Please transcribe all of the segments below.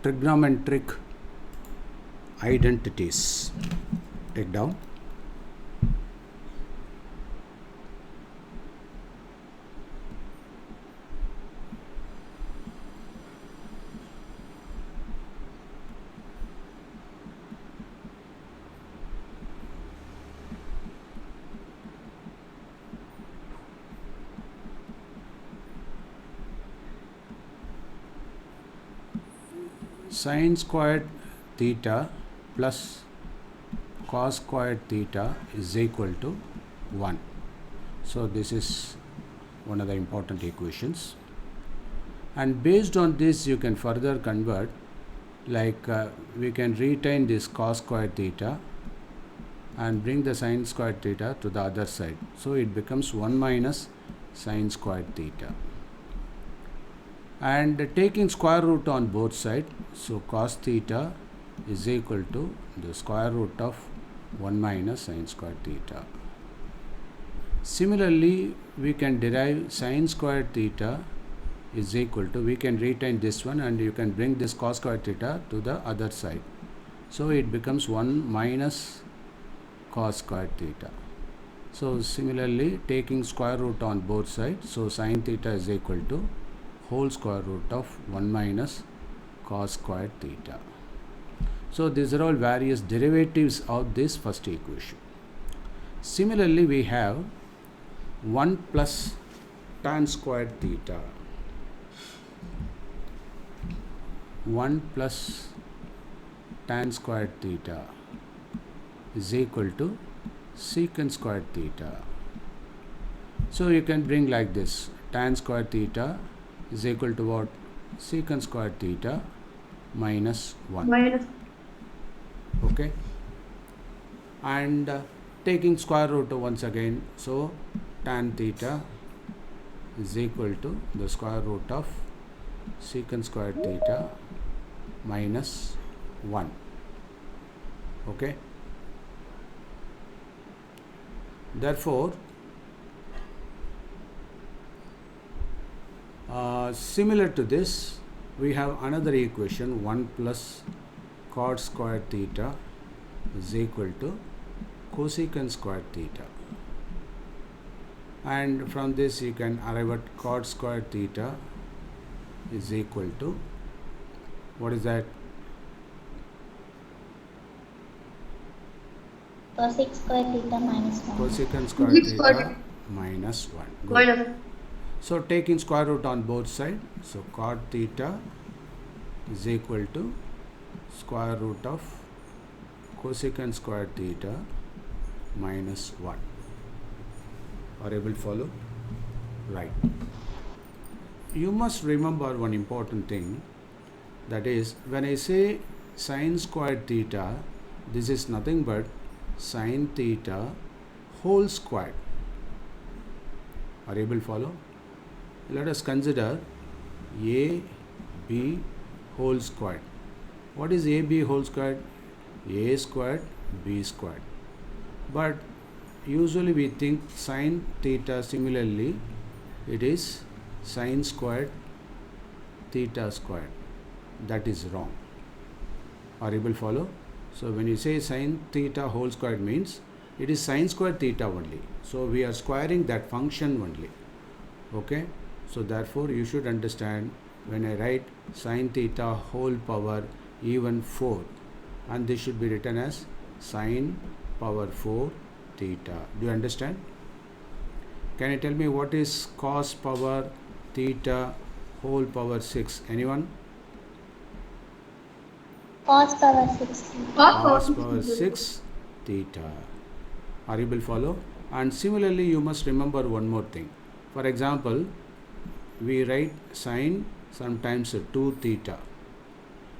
trigonometric identities. Take down. Sine squared theta plus cos squared theta is equal to 1. So this is one of the important equations, and based on this you can further convert, like we can retain this cos squared theta and bring the sine squared theta to the other side, so it becomes 1 minus sine squared theta, and taking square root on both sides, so cos theta is equal to the square root of 1 minus sine squared theta. Similarly, we can derive sine squared theta is equal to, we can retain this one and you can bring this cos squared theta to the other side, so it becomes 1 minus cos squared theta. So similarly, taking square root on both sides, so sine theta is equal to whole square root of 1 minus cos squared theta. So these are all various derivatives of this first equation. Similarly, we have 1 plus tan squared theta. 1 plus tan squared theta is equal to secant squared theta. So you can bring like this, tan squared theta is equal to what? Secant squared theta minus 1. Okay, and taking square root once again, so tan theta is equal to the square root of secant squared theta minus 1. Okay, therefore similar to this, we have another equation, 1 plus cot squared theta is equal to cosecant squared theta, and from this you can arrive at cot squared theta is equal to, what is that? Cosec squared theta minus 1. Cosecant squared theta minus 1. Good. So taking square root on both sides, so cot theta is equal to square root of cosecant squared theta minus 1. Are able to follow? Right. You must remember one important thing, that is, when I say sine squared theta, this is nothing but sine theta whole squared. Are able to follow? Let us consider a b whole squared. What is ab whole squared? A squared b squared. But usually we think sine theta, similarly it is sine squared theta squared. That is wrong. Are able to follow? So when you say sine theta whole squared, means it is sine squared theta only. So we are squaring that function only. Okay, so therefore you should understand, when I write sine theta whole power even 4, and this should be written as sine power 4 theta. Do you understand? Can you tell me what is cos power theta whole power 6? Anyone? Cos power 6 theta. Cos power 6 theta. Are you able to follow? And similarly, you must remember one more thing. For example, we write sine sometimes 2 theta.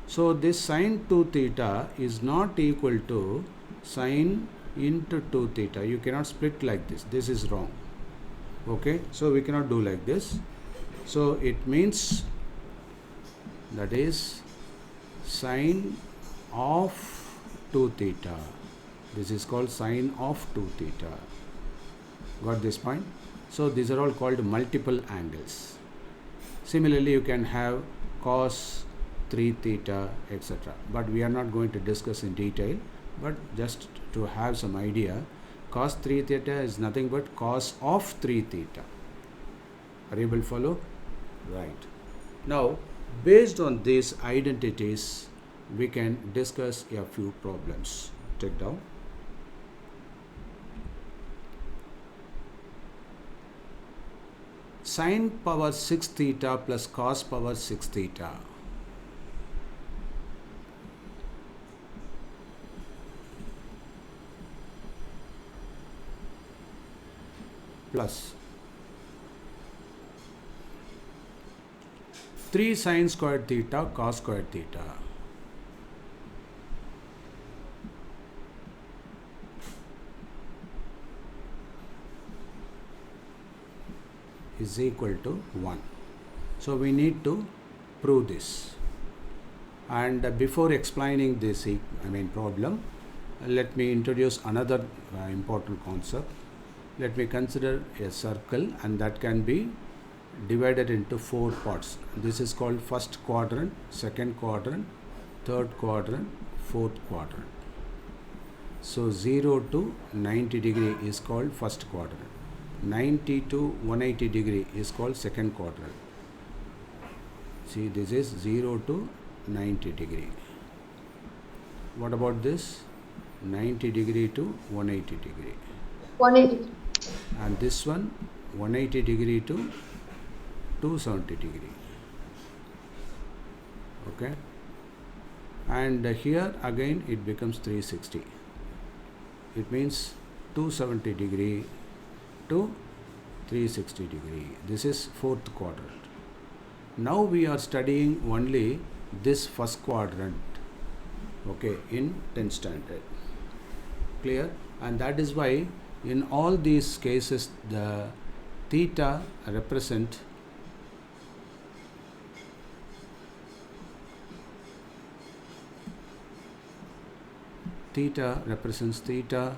So this sine 2 theta is not equal to sine into 2 theta. You cannot split like this. This is wrong. Okay, so we cannot do like this. So it means, that is sine of 2 theta. This is called sine of 2 theta. Got this point? So these are all called multiple angles. Similarly, you can have cos 3 theta, etc. But we are not going to discuss in detail, but just to have some idea, cos 3 theta is nothing but cos of 3 theta. Are you able to follow? Right. Now, based on these identities, we can discuss a few problems. Take down. Sin power 6 theta plus cos power 6 theta. Plus 3 sin squared theta cos squared theta is equal to 1. So we need to prove this. And before explaining this problem, let me introduce another important concept. Let me consider a circle, and that can be divided into 4 parts. This is called first quadrant, second quadrant, third quadrant, fourth quadrant. So 0 to 90 degree is called first quadrant. 90 to 180 degree is called second quadrant. See, this is 0 to 90 degree. What about this? 90 degree to 180 degree. 180. And this one 180 degree to 270 degree. Okay. And here again it becomes 360. It means 270 degree to 360 degree. This is fourth quadrant. Now we are studying only this first quadrant, okay, in 10th standard. Clear? And that is why in all these cases the theta represents theta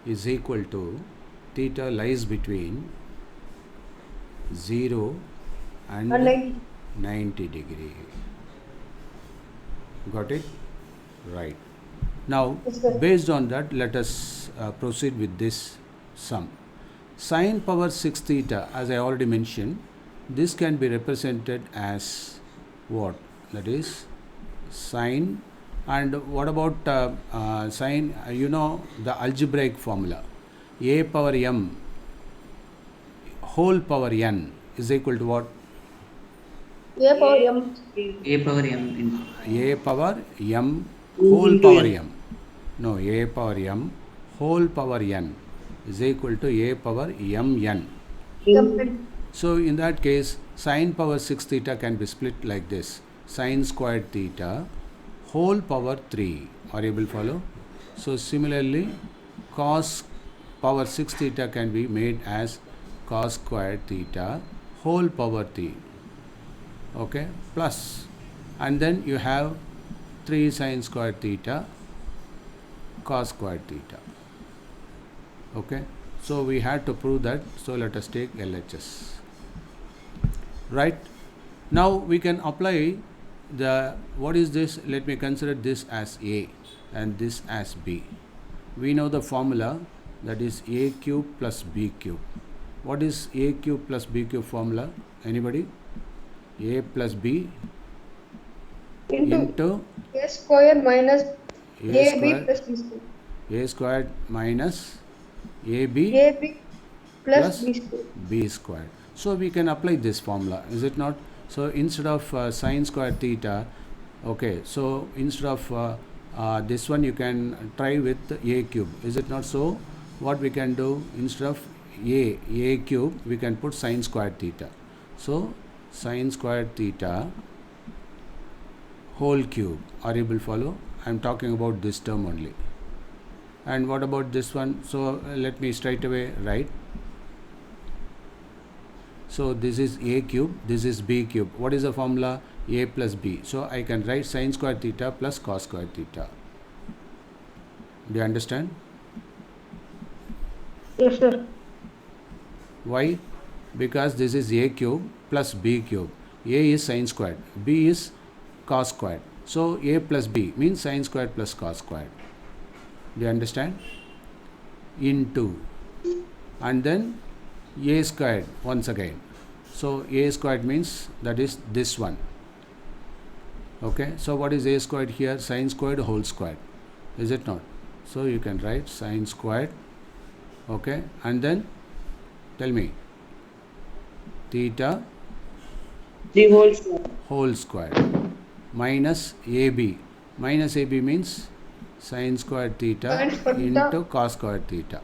is equal to, theta lies between 0 and 90 degree. Got it? Right. Now, based on that, let us proceed with this sum. Sin power 6 theta, as I already mentioned, this can be represented as what? That is sin. And what about sin? You know the algebraic formula. A power m whole power n is equal to what? A power m. A power m. A power m whole power m. No, a power m whole power n is equal to a power mn. So in that case, sin power 6 theta can be split like this. Sin squared theta whole power 3. Are you able to follow? So similarly, cos power 6 theta can be made as cos squared theta whole power 3. Okay, plus, and then you have 3 sin squared theta cos squared theta. Okay, so we had to prove that. So let us take LHS. Right. Now we can apply the, what is this? Let me consider this as A and this as B. We know the formula, that is A cube plus B cube. What is A cube plus B cube formula? Anybody? A plus B into A square minus A AB square, plus B square. A squared minus AB plus B square. B squared. So we can apply this formula, is it not? So instead of sin squared theta, okay, so instead of this one you can try with A cube, is it not so? What we can do, instead of A cube, we can put sin squared theta. So sin squared theta whole cube. Are you able to follow? I am talking about this term only. And what about this one? So let me straight away write. So this is A cube, this is B cube. What is the formula? A plus B. So I can write sin squared theta plus cos squared theta. Do you understand? Yes, sir. Why? Because this is A cube plus B cube. A is sin squared, B is cos squared. So a plus b means sin squared plus cos squared. Do you understand? Into, and then a squared once again. So a squared means that is this one. Okay, so what is a squared here? Sin squared whole squared, is it not? So you can write sin squared. Okay, and then tell me, theta 3 whole square. whole squared minus AB. Minus AB means sin squared theta Sin squared theta. into cos squared theta.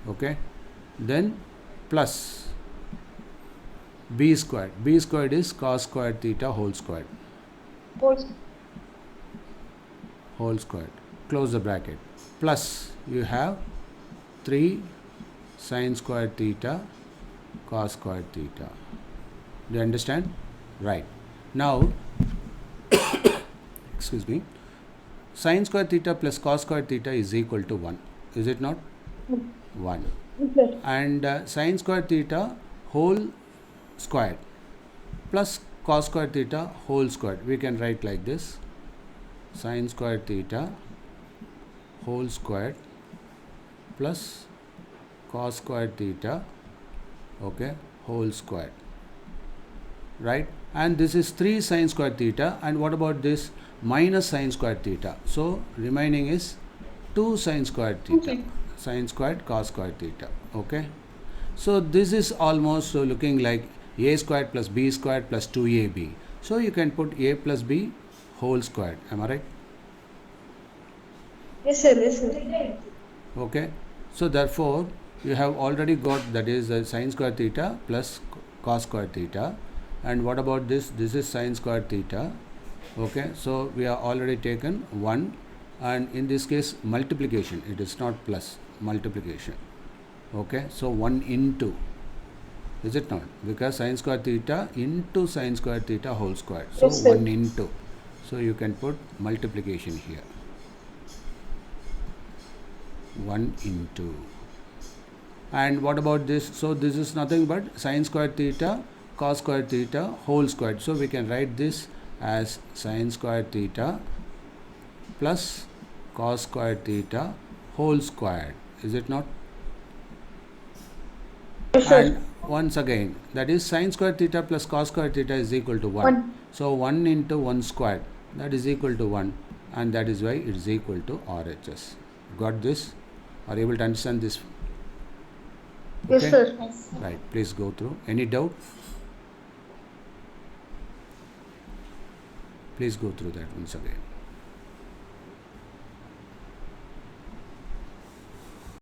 Okay, then plus B squared. B squared is cos squared theta whole squared. Whole squared. Close the bracket. Plus you have 3 sin squared theta cos squared theta. Do you understand? Right. Now, excuse me, sin squared theta plus cos squared theta is equal to 1. Is it not? 1. And sin squared theta whole squared plus cos squared theta whole squared. We can write like this: sin squared theta whole squared plus cos squared theta, okay, whole squared. Right? And this is 3 sin squared theta. And what about this? Minus sin squared theta. So remaining is 2 sin squared theta. Okay. Sin squared cos squared theta. Okay. So this is almost looking like a squared plus b squared plus 2ab. So you can put a plus b whole squared. Am I right? Yes, sir. Yes, sir. Okay. So therefore you have already got, that is sin squared theta plus cos squared theta. And what about this? This is sin squared theta. Okay. So we are already taken 1, and in this case multiplication. It is not plus, multiplication. Okay. So 1 into, is it not? Because sin squared theta into sin squared theta whole squared. So Yes, sir. 1 into. So you can put multiplication here. 1 into. And what about this? So this is nothing but sin squared theta cos squared theta whole squared. So we can write this as sin squared theta plus cos squared theta whole squared. Is it not? Yes, sir. And once again, that is sin squared theta plus cos squared theta is equal to 1. 1. So 1 into 1 squared, that is equal to 1, and that is why it is equal to RHS. Got this? Are you able to understand this? Yes, Okay? sir. Yes, sir. Right, please go through. Any doubt? Please go through that once again.